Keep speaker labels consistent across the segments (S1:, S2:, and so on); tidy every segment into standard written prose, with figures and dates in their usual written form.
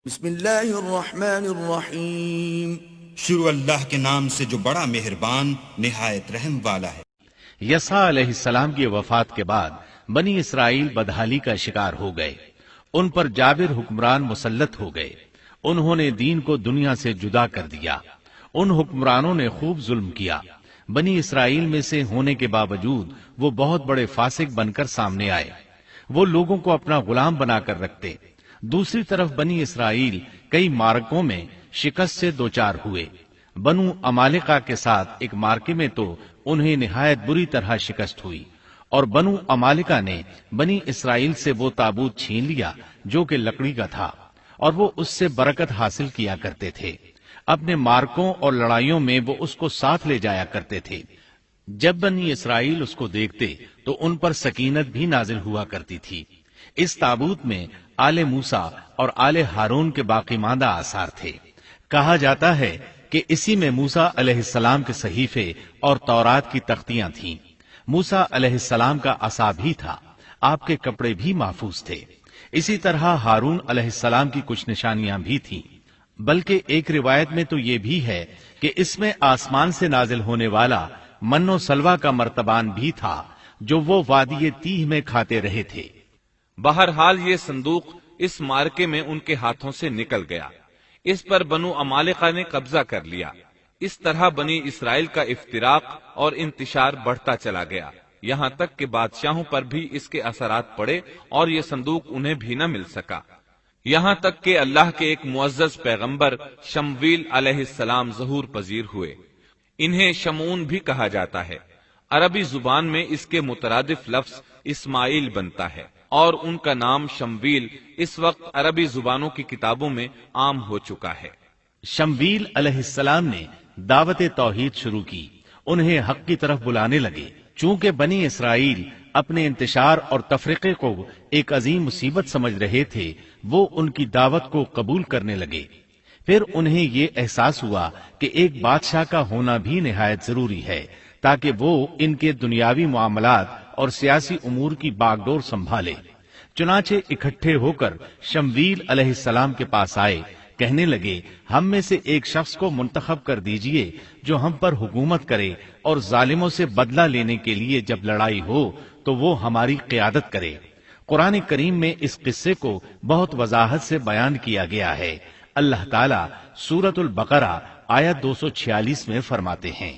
S1: بسم اللہ الرحمن الرحیم،
S2: شروع اللہ کے نام سے جو بڑا مہربان نہایت رحم والا ہے۔
S3: یسع علیہ السلام کی وفات کے بعد بنی اسرائیل بدحالی کا شکار ہو گئے۔ ان پر جابر حکمران مسلط ہو گئے۔ انہوں نے دین کو دنیا سے جدا کر دیا۔ ان حکمرانوں نے خوب ظلم کیا۔ بنی اسرائیل میں سے ہونے کے باوجود وہ بہت بڑے فاسق بن کر سامنے آئے۔ وہ لوگوں کو اپنا غلام بنا کر رکھتے۔ دوسری طرف بنی اسرائیل کئی مارکوں میں شکست سے دوچار ہوئے۔ بنو عمالقہ کے ساتھ ایک مارکے میں تو انہیں نہایت بری طرح شکست ہوئی، اور بنو عمالقہ نے بنی اسرائیل سے وہ تابوت چھین لیا جو کہ لکڑی کا تھا، اور وہ اس سے برکت حاصل کیا کرتے تھے۔ اپنے مارکوں اور لڑائیوں میں وہ اس کو ساتھ لے جایا کرتے تھے۔ جب بنی اسرائیل اس کو دیکھتے تو ان پر سکینت بھی نازل ہوا کرتی تھی۔ اس تابوت میں آل موسیٰ اور آل ہارون کے باقی ماندہ آثار تھے۔ کہا جاتا ہے کہ اسی میں موسیٰ علیہ السلام کے صحیفے اور تورات کی تختیاں تھیں۔ موسیٰ علیہ السلام کا عصا بھی تھا، آپ کے کپڑے بھی محفوظ تھے۔ اسی طرح ہارون علیہ السلام کی کچھ نشانیاں بھی تھیں، بلکہ ایک روایت میں تو یہ بھی ہے کہ اس میں آسمان سے نازل ہونے والا من و سلوہ کا مرتبان بھی تھا جو وہ وادی تیہ میں کھاتے رہے تھے۔
S4: بہرحال یہ صندوق اس مارکے میں ان کے ہاتھوں سے نکل گیا۔ اس پر بنو عمالقہ نے قبضہ کر لیا۔ اس طرح بنی اسرائیل کا افتراق اور انتشار بڑھتا چلا گیا، یہاں تک کہ بادشاہوں پر بھی اس کے اثرات پڑے اور یہ صندوق انہیں بھی نہ مل سکا، یہاں تک کہ اللہ کے ایک معزز پیغمبر شمویل علیہ السلام ظہور پذیر ہوئے۔ انہیں شمعون بھی کہا جاتا ہے۔ عربی زبان میں اس کے مترادف لفظ اسماعیل بنتا ہے، اور ان کا نام شمویل اس وقت عربی زبانوں کی کتابوں میں عام ہو چکا ہے۔
S3: شمویل علیہ السلام نے دعوت توحید شروع کی، انہیں حق کی طرف بلانے لگے۔ چونکہ بنی اسرائیل اپنے انتشار اور تفرقے کو ایک عظیم مصیبت سمجھ رہے تھے، وہ ان کی دعوت کو قبول کرنے لگے۔ پھر انہیں یہ احساس ہوا کہ ایک بادشاہ کا ہونا بھی نہایت ضروری ہے تاکہ وہ ان کے دنیاوی معاملات اور سیاسی امور کی باغ ڈور سنبھالے۔ چنانچہ اکٹھے ہو کر شمویل علیہ السلام کے پاس آئے، کہنے لگے، ہم میں سے ایک شخص کو منتخب کر دیجئے جو ہم پر حکومت کرے، اور ظالموں سے بدلہ لینے کے لیے جب لڑائی ہو تو وہ ہماری قیادت کرے۔ قرآن کریم میں اس قصے کو بہت وضاحت سے بیان کیا گیا ہے۔ اللہ تعالیٰ سورۃ البقرہ آیت 246 میں فرماتے ہیں،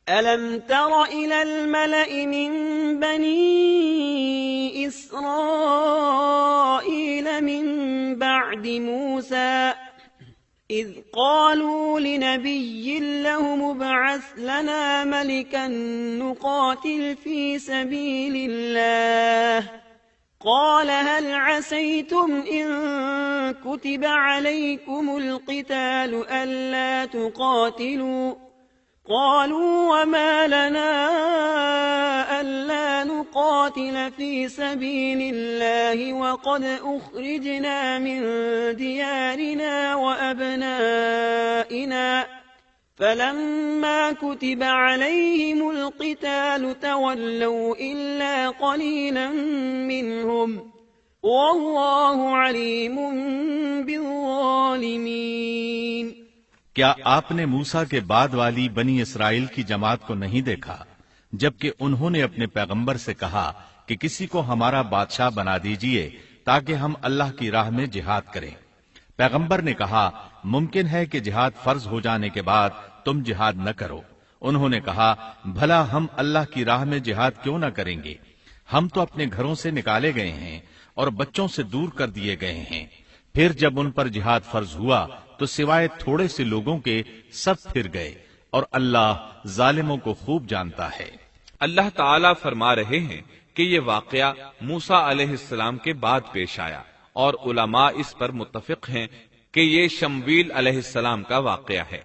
S5: أَلَمْ تَرَ إِلَى الْمَلَإِ مِنْ بَنِي إِسْرَائِيلَ مِنْ بَعْدِ مُوسَى إِذْ قَالُوا لِنَبِيٍّ لَهُمُ ابْعَثْ لَنَا مَلِكًا نُقَاتِلْ فِي سَبِيلِ اللَّهِ قَالَ هَلْ عَسَيْتُمْ إِن كُتِبَ عَلَيْكُمُ الْقِتَالُ أَلَّا تُقَاتِلُوا قالوا وما لنا ألا نقاتل في سبيل الله وقد أخرجنا من ديارنا وأبنائنا فلما كتب عليهم القتال تولوا إلا قليلا منهم والله عليم بالظالمين۔
S3: کیا آپ نے موسیٰ کے بعد والی بنی اسرائیل کی جماعت کو نہیں دیکھا جبکہ انہوں نے اپنے پیغمبر سے کہا کہ کسی کو ہمارا بادشاہ بنا دیجئے تاکہ ہم اللہ کی راہ میں جہاد کریں؟ پیغمبر نے کہا، ممکن ہے کہ جہاد فرض ہو جانے کے بعد تم جہاد نہ کرو۔ انہوں نے کہا، بھلا ہم اللہ کی راہ میں جہاد کیوں نہ کریں گے؟ ہم تو اپنے گھروں سے نکالے گئے ہیں اور بچوں سے دور کر دیے گئے ہیں۔ پھر جب ان پر جہاد فرض ہوا تو سوائے تھوڑے سے لوگوں کے سب پھر گئے، اور اللہ ظالموں کو خوب جانتا ہے۔
S4: اللہ تعالیٰ فرما رہے ہیں کہ یہ واقعہ موسیٰ علیہ السلام کے بعد پیش آیا، اور علماء اس پر متفق ہیں کہ یہ شمویل علیہ السلام کا واقعہ ہے۔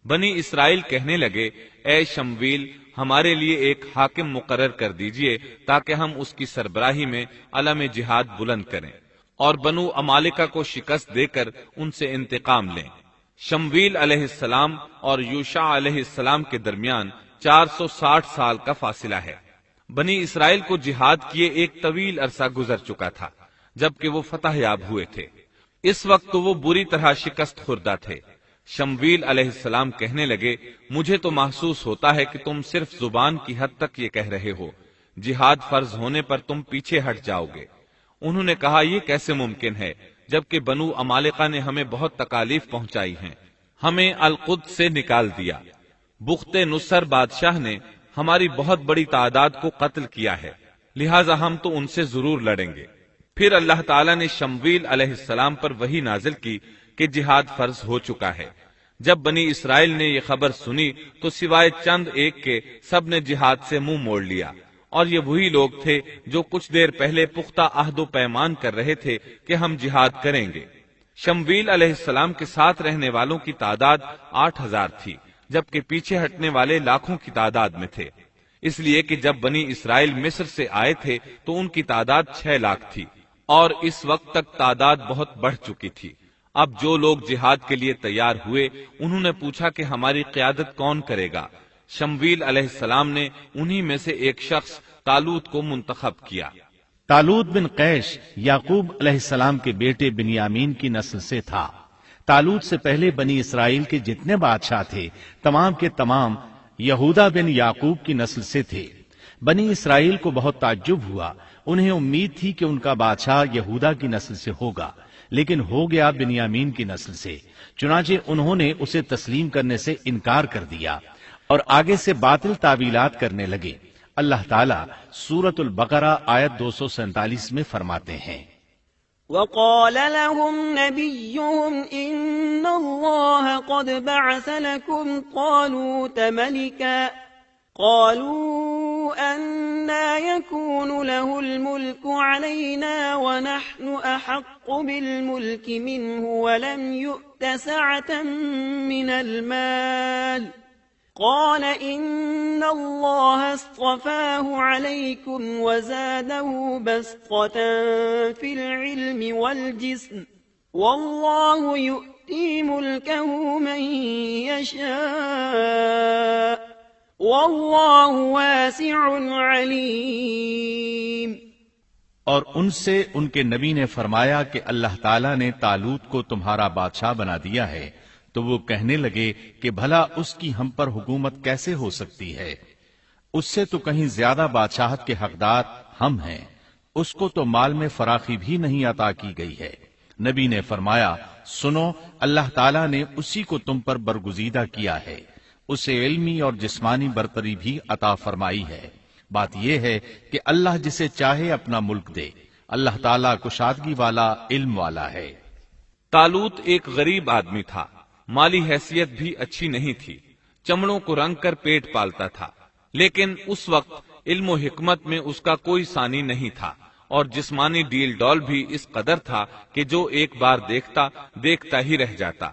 S4: بنی اسرائیل کہنے لگے، اے شمویل، ہمارے لیے ایک حاکم مقرر کر دیجئے تاکہ ہم اس کی سربراہی میں علم جہاد بلند کریں اور بنو عمالقہ کو شکست دے کر ان سے انتقام لیں۔ شمویل علیہ السلام اور یوشع علیہ السلام کے درمیان 460 سال کا فاصلہ ہے۔ بنی اسرائیل کو جہاد کیے ایک طویل عرصہ گزر چکا تھا جبکہ وہ فتح یاب ہوئے تھے۔ اس وقت تو وہ بری طرح شکست خوردہ تھے۔ شمویل علیہ السلام کہنے لگے، مجھے تو محسوس ہوتا ہے کہ تم صرف زبان کی حد تک یہ کہہ رہے ہو، جہاد فرض ہونے پر تم پیچھے ہٹ جاؤ گے۔ انہوں نے کہا، یہ کیسے ممکن ہے جبکہ بنو عمالقہ نے ہمیں بہت تکالیف پہنچائی ہیں، ہمیں القدس سے نکال دیا۔ بخت نصر بادشاہ نے ہماری بہت بڑی تعداد کو قتل کیا ہے، لہٰذا ہم تو ان سے ضرور لڑیں گے۔ پھر اللہ تعالیٰ نے شمویل علیہ السلام پر وحی نازل کی کہ جہاد فرض ہو چکا ہے۔ جب بنی اسرائیل نے یہ خبر سنی تو سوائے چند ایک کے سب نے جہاد سے منہ موڑ لیا، اور یہ وہی لوگ تھے جو کچھ دیر پہلے پختہ عہد و پیمان کر رہے تھے کہ ہم جہاد کریں گے۔ شمویل علیہ السلام کے ساتھ رہنے والوں کی تعداد 8000 تھی، جبکہ پیچھے ہٹنے والے لاکھوں کی تعداد میں تھے، اس لیے کہ جب بنی اسرائیل مصر سے آئے تھے تو ان کی تعداد 6 لاکھ تھی، اور اس وقت تک تعداد بہت بڑھ چکی تھی۔ اب جو لوگ جہاد کے لیے تیار ہوئے انہوں نے پوچھا کہ ہماری قیادت کون کرے گا؟ شمویل علیہ السلام نے انہی میں سے ایک شخص طالوت کو منتخب کیا۔
S3: طالوت بن قیش یعقوب علیہ السلام کے بیٹے بنیامین کی نسل سے تھا۔ طالوت سے پہلے بنی اسرائیل کے جتنے بادشاہ تھے تمام کے تمام یہودا بن یعقوب کی نسل سے تھے۔ بنی اسرائیل کو بہت تعجب ہوا، انہیں امید تھی کہ ان کا بادشاہ یہودا کی نسل سے ہوگا، لیکن ہو گیا بنیامین کی نسل سے۔ چنانچہ انہوں نے اسے تسلیم کرنے سے انکار کر دیا اور آگے سے باطل تعویلات کرنے لگے۔ اللہ تعالیٰ سورۃ البقرہ آیت 247 میں فرماتے ہیں،
S5: وقال لهم نبيهم إن الله قد بعث لكم طالوت ملكا قالوا أنا يكون له الملك علينا ونحن أحق بالملك منه ولم يؤت سعة من المال قال إن الله اصطفاه عليكم وزاده بسطة في العلم والجسم والله يؤتي ملكه من يشاء واللہ واسع علیم۔
S3: اور ان سے ان کے نبی نے فرمایا کہ اللہ تعالیٰ نے طالوت کو تمہارا بادشاہ بنا دیا ہے، تو وہ کہنے لگے کہ بھلا اس کی ہم پر حکومت کیسے ہو سکتی ہے؟ اس سے تو کہیں زیادہ بادشاہت کے حقدار ہم ہیں، اس کو تو مال میں فراخی بھی نہیں عطا کی گئی ہے۔ نبی نے فرمایا، سنو، اللہ تعالیٰ نے اسی کو تم پر برگزیدہ کیا ہے، اسے علمی اور جسمانی برتری بھی عطا فرمائی ہے۔ بات یہ ہے کہ اللہ جسے چاہے اپنا ملک دے، اللہ تعالیٰ کشادگی والا، علم والا ہے۔
S4: طالوت ایک غریب آدمی تھا، مالی حیثیت بھی اچھی نہیں تھی، چمڑوں کو رنگ کر پیٹ پالتا تھا، لیکن اس وقت علم و حکمت میں اس کا کوئی ثانی نہیں تھا، اور جسمانی ڈیل ڈول بھی اس قدر تھا کہ جو ایک بار دیکھتا ہی رہ جاتا۔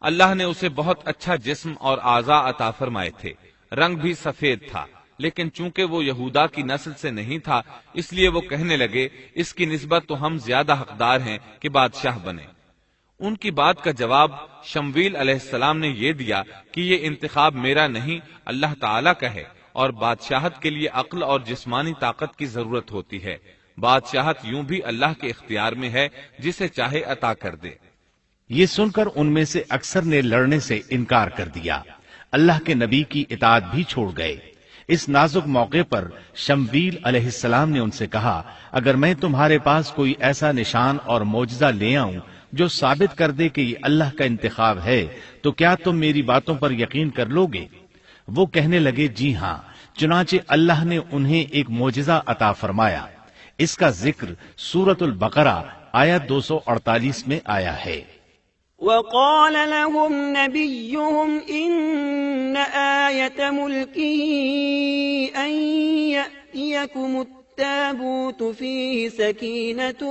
S4: اللہ نے اسے بہت اچھا جسم اور اعضاء عطا فرمائے تھے، رنگ بھی سفید تھا، لیکن چونکہ وہ یہودا کی نسل سے نہیں تھا اس لیے وہ کہنے لگے اس کی نسبت تو ہم زیادہ حقدار ہیں کہ بادشاہ بنے۔ ان کی بات کا جواب شمویل علیہ السلام نے یہ دیا کہ یہ انتخاب میرا نہیں، اللہ تعالیٰ کا ہے، اور بادشاہت کے لیے عقل اور جسمانی طاقت کی ضرورت ہوتی ہے۔ بادشاہت یوں بھی اللہ کے اختیار میں ہے، جسے چاہے عطا کر دے۔
S3: یہ سن کر ان میں سے اکثر نے لڑنے سے انکار کر دیا، اللہ کے نبی کی اطاعت بھی چھوڑ گئے۔ اس نازک موقع پر شمویل علیہ السلام نے ان سے کہا، اگر میں تمہارے پاس کوئی ایسا نشان اور معجزہ لے آؤں جو ثابت کر دے کہ یہ اللہ کا انتخاب ہے تو کیا تم میری باتوں پر یقین کر لو گے؟ وہ کہنے لگے، جی ہاں۔ چنانچہ اللہ نے انہیں ایک معجزہ عطا فرمایا۔ اس کا ذکر سورۃ البقرہ آیت 248 میں آیا ہے۔
S5: وقال لهم نبيهم إن آية ملكه أن يأتيكم التابوت فيه سكينة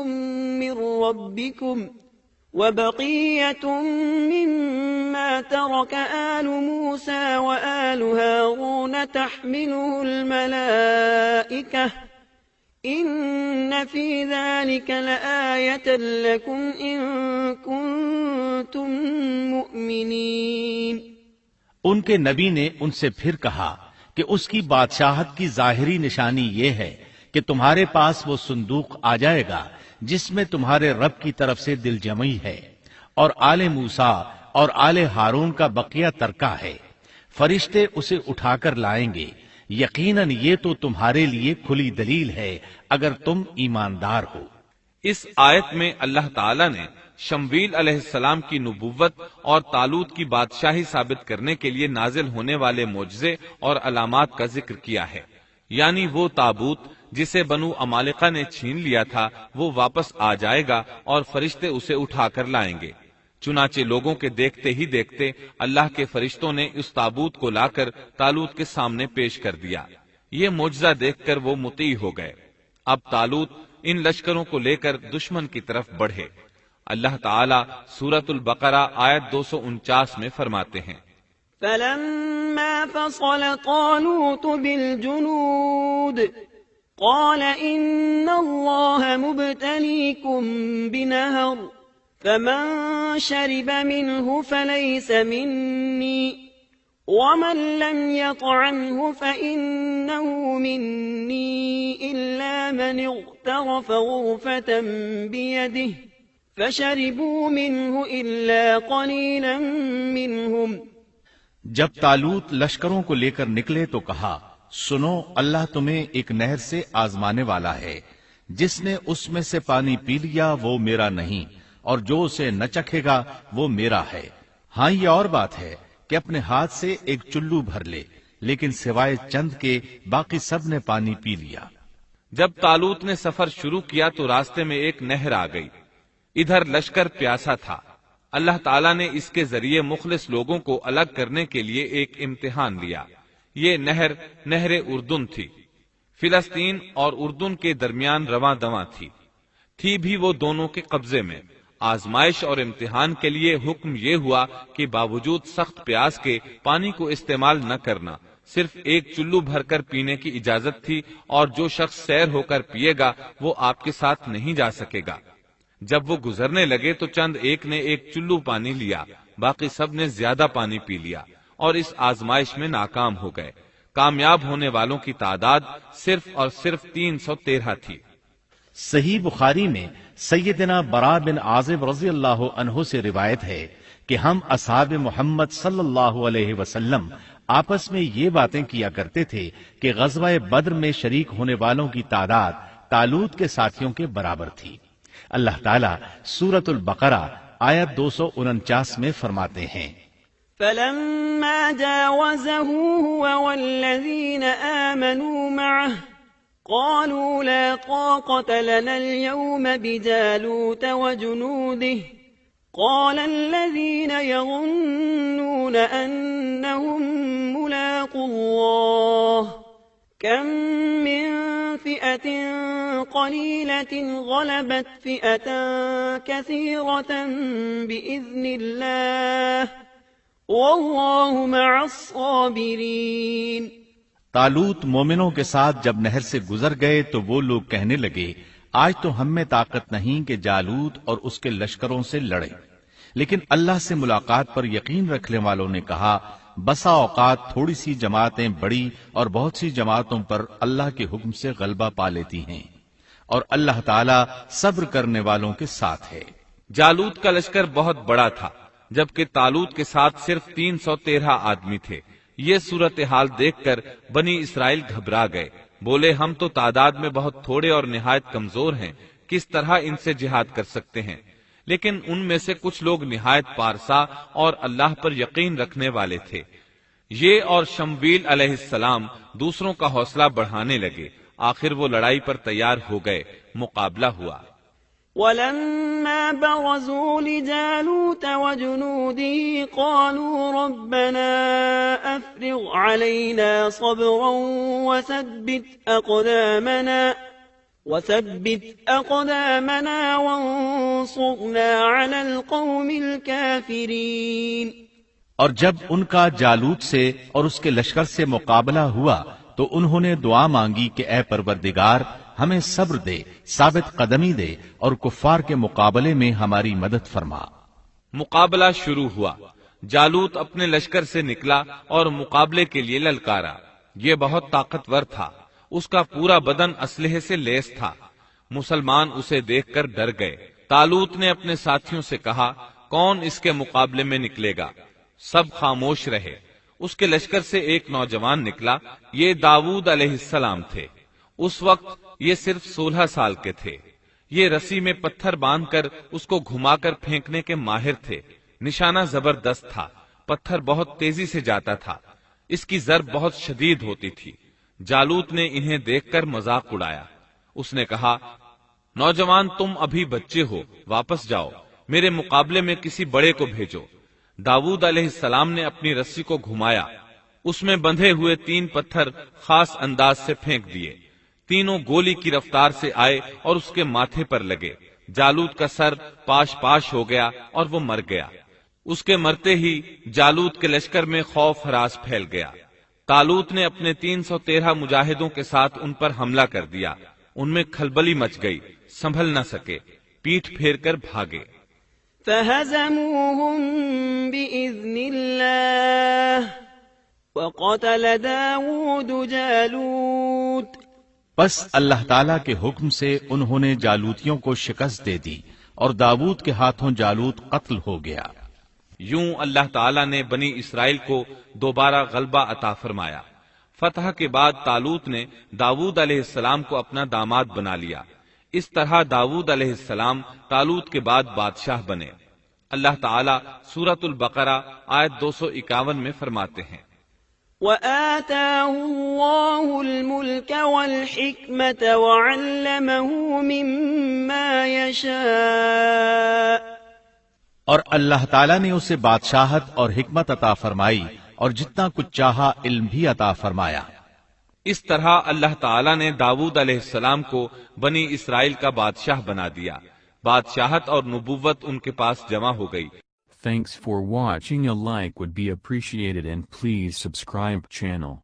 S5: من ربكم وبقية مما ترك آل موسى وآل هارون تحمله الملائكة إن في ذلك لآية لكم إن كنتم مؤمنين۔
S3: ان کے نبی نے ان سے پھر کہا کہ اس کی بادشاہت کی ظاہری نشانی یہ ہے کہ تمہارے پاس وہ صندوق آ جائے گا جس میں تمہارے رب کی طرف سے دل جمعی ہے، اور آل موسیٰ اور آل ہارون کا بقیہ ترکہ ہے۔ فرشتے اسے اٹھا کر لائیں گے، یقیناً یہ تو تمہارے لیے کھلی دلیل ہے اگر تم ایماندار ہو۔
S4: اس آیت میں اللہ تعالی نے شمویل علیہ السلام کی نبوت اور طالوت کی بادشاہی ثابت کرنے کے لیے نازل ہونے والے معجزے اور علامات کا ذکر کیا ہے، یعنی وہ تابوت جسے بنو عمالقہ نے چھین لیا تھا وہ واپس آ جائے گا اور فرشتے اسے اٹھا کر لائیں گے۔ چنانچہ لوگوں کے دیکھتے ہی دیکھتے اللہ کے فرشتوں نے اس تابوت کو لا کر طالوت کے سامنے پیش کر دیا۔ یہ معجزہ دیکھ کر وہ مطیع ہو گئے۔ اب طالوت ان لشکروں کو لے کر دشمن کی طرف بڑھے۔ اللہ تعالیٰ سورۃ البقرہ آیت 249 میں فرماتے ہیں،
S5: فلما فصل طالوت بالجنود قال إن الله مبتليكم بنهر فمن شرب منه فليس مني ومن لم يطعمه فإنه مني إلا من اغترف غرفة بيده فشربوا منه إلا قليلا منهم۔
S3: جب طالوت لشکروں کو لے کر نکلے تو کہا، سنو، اللہ تمہیں ایک نہر سے آزمانے والا ہے، جس نے اس میں سے پانی پی لیا وہ میرا نہیں، اور جو اسے نہ چکھے گا وہ میرا ہے۔ ہاں یہ اور بات ہے کہ اپنے ہاتھ سے ایک چلو بھر لے، لیکن سوائے چند کے باقی سب نے پانی پی لیا۔
S4: جب طالوت نے سفر شروع کیا تو راستے میں ایک نہر آ گئی، ادھر لشکر پیاسا تھا۔ اللہ تعالیٰ نے اس کے ذریعے مخلص لوگوں کو الگ کرنے کے لیے ایک امتحان لیا۔ یہ نہر اردن تھی، فلسطین اور اردن کے درمیان رواں دواں تھی بھی وہ دونوں کے قبضے میں۔ آزمائش اور امتحان کے لیے حکم یہ ہوا کہ باوجود سخت پیاس کے پانی کو استعمال نہ کرنا، صرف ایک چلو بھر کر پینے کی اجازت تھی، اور جو شخص سیر ہو کر پیے گا وہ آپ کے ساتھ نہیں جا سکے گا۔ جب وہ گزرنے لگے تو چند ایک نے ایک چلو پانی لیا، باقی سب نے زیادہ پانی پی لیا اور اس آزمائش میں ناکام ہو گئے۔ کامیاب ہونے والوں کی تعداد صرف اور صرف 313 تھی۔
S3: صحیح بخاری میں سیدنا برا بن عازب رضی اللہ عنہ سے روایت ہے کہ ہم اصحاب محمد صلی اللہ علیہ وسلم آپس میں یہ باتیں کیا کرتے تھے کہ غزوہ بدر میں شریک ہونے والوں کی تعداد طالوت کے ساتھیوں کے برابر تھی۔ اللہ تعالیٰ سورۃ البقرہ آیت 249 میں فرماتے ہیں،
S5: فلما جاوزه هو والذين آمنوا معه قالوا لا طاقة لنا اليوم بجالوت وجنوده قال الذين يظنون أنهم ملاقو الله كم من فئة قليلة غلبت فئة كثيرة بإذن الله واللہ مع الصابرین۔
S3: طالوت مومنوں کے ساتھ جب نہر سے گزر گئے تو وہ لوگ کہنے لگے، آج تو ہم میں طاقت نہیں کہ جالوت اور اس کے لشکروں سے لڑیں، لیکن اللہ سے ملاقات پر یقین رکھنے والوں نے کہا، بسا اوقات تھوڑی سی جماعتیں بڑی اور بہت سی جماعتوں پر اللہ کے حکم سے غلبہ پا لیتی ہیں، اور اللہ تعالیٰ صبر کرنے والوں کے ساتھ ہے۔
S4: جالوت کا لشکر بہت بڑا تھا، جبکہ طالوت کے ساتھ صرف 313 آدمی تھے۔ یہ صورتحال دیکھ کر بنی اسرائیل گھبرا گئے، بولے ہم تو تعداد میں بہت تھوڑے اور نہایت کمزور ہیں، کس طرح ان سے جہاد کر سکتے ہیں؟ لیکن ان میں سے کچھ لوگ نہایت پارسا اور اللہ پر یقین رکھنے والے تھے۔ یہ اور شمویل علیہ السلام دوسروں کا حوصلہ بڑھانے لگے، آخر وہ لڑائی پر تیار ہو گئے، مقابلہ ہوا۔
S5: ولما برزوا لجالوت وجنوده قالوا ربنا أفرغ علينا صبرا وثبت أقدامنا وانصرنا على القوم الكافرين۔
S3: اور جب ان کا جالوت سے اور اس کے لشکر سے مقابلہ ہوا تو انہوں نے دعا مانگی کہ اے پروردگار ہمیں صبر دے، ثابت قدمی دے اور کفار کے مقابلے میں ہماری مدد فرما۔
S4: مقابلہ شروع ہوا۔ جالوت اپنے لشکر سے نکلا اور مقابلے کے لیے للکارا۔ یہ بہت طاقتور تھا، اس کا پورا بدن اسلحے سے لیس تھا۔ مسلمان اسے دیکھ کر ڈر گئے۔ طالوت نے اپنے ساتھیوں سے کہا، کون اس کے مقابلے میں نکلے گا؟ سب خاموش رہے۔ اس کے لشکر سے ایک نوجوان نکلا، یہ داؤد علیہ السلام تھے۔ اس وقت یہ صرف 16 سال کے تھے۔ یہ رسی میں پتھر باندھ کر اس کو گھما کر پھینکنے کے ماہر تھے۔ نشانہ زبردست تھا، پتھر بہت تیزی سے جاتا تھا، اس کی ضرب بہت شدید ہوتی تھی۔ جالوت نے انہیں دیکھ کر مذاق اڑایا۔ اس نے کہا، نوجوان تم ابھی بچے ہو، واپس جاؤ، میرے مقابلے میں کسی بڑے کو بھیجو۔ داؤد علیہ السلام نے اپنی رسی کو گھمایا، اس میں بندھے ہوئے 3 پتھر خاص انداز سے پھینک دیے۔ تینوں گولی کی رفتار سے آئے اور اس کے ماتھے پر لگے۔ جالوت کا سر پاش پاش ہو گیا اور وہ مر گیا۔ اس کے مرتے ہی جالوت کے لشکر میں خوف ہراس پھیل گیا۔ طالوت نے اپنے 313 مجاہدوں کے ساتھ ان پر حملہ کر دیا۔ ان میں کھلبلی مچ گئی، سنبھل نہ سکے، پیٹھ پھیر کر بھاگے۔
S5: فهزموهم بإذن الله وقتل داود جالوت۔
S3: بس اللہ تعالیٰ کے حکم سے انہوں نے جالوتیوں کو شکست دے دی اور داود کے ہاتھوں جالوت قتل ہو گیا۔
S4: یوں اللہ تعالیٰ نے بنی اسرائیل کو دوبارہ غلبہ عطا فرمایا۔ فتح کے بعد طالوت نے داود علیہ السلام کو اپنا داماد بنا لیا۔ اس طرح داود علیہ السلام طالوت کے بعد بادشاہ بنے۔ اللہ تعالیٰ سورۃ البقرہ آیت 251 میں فرماتے ہیں،
S5: وآتاه الله الملك والحكمة وعلمه مما يشاء۔
S3: اور اللہ تعالیٰ نے اسے بادشاہت اور حکمت عطا فرمائی اور جتنا کچھ چاہا علم بھی عطا فرمایا۔
S4: اس طرح اللہ تعالیٰ نے داود علیہ السلام کو بنی اسرائیل کا بادشاہ بنا دیا۔ بادشاہت اور نبوت ان کے پاس جمع ہو گئی۔
S6: Thanks for watching. A like would be appreciated and please subscribe channel.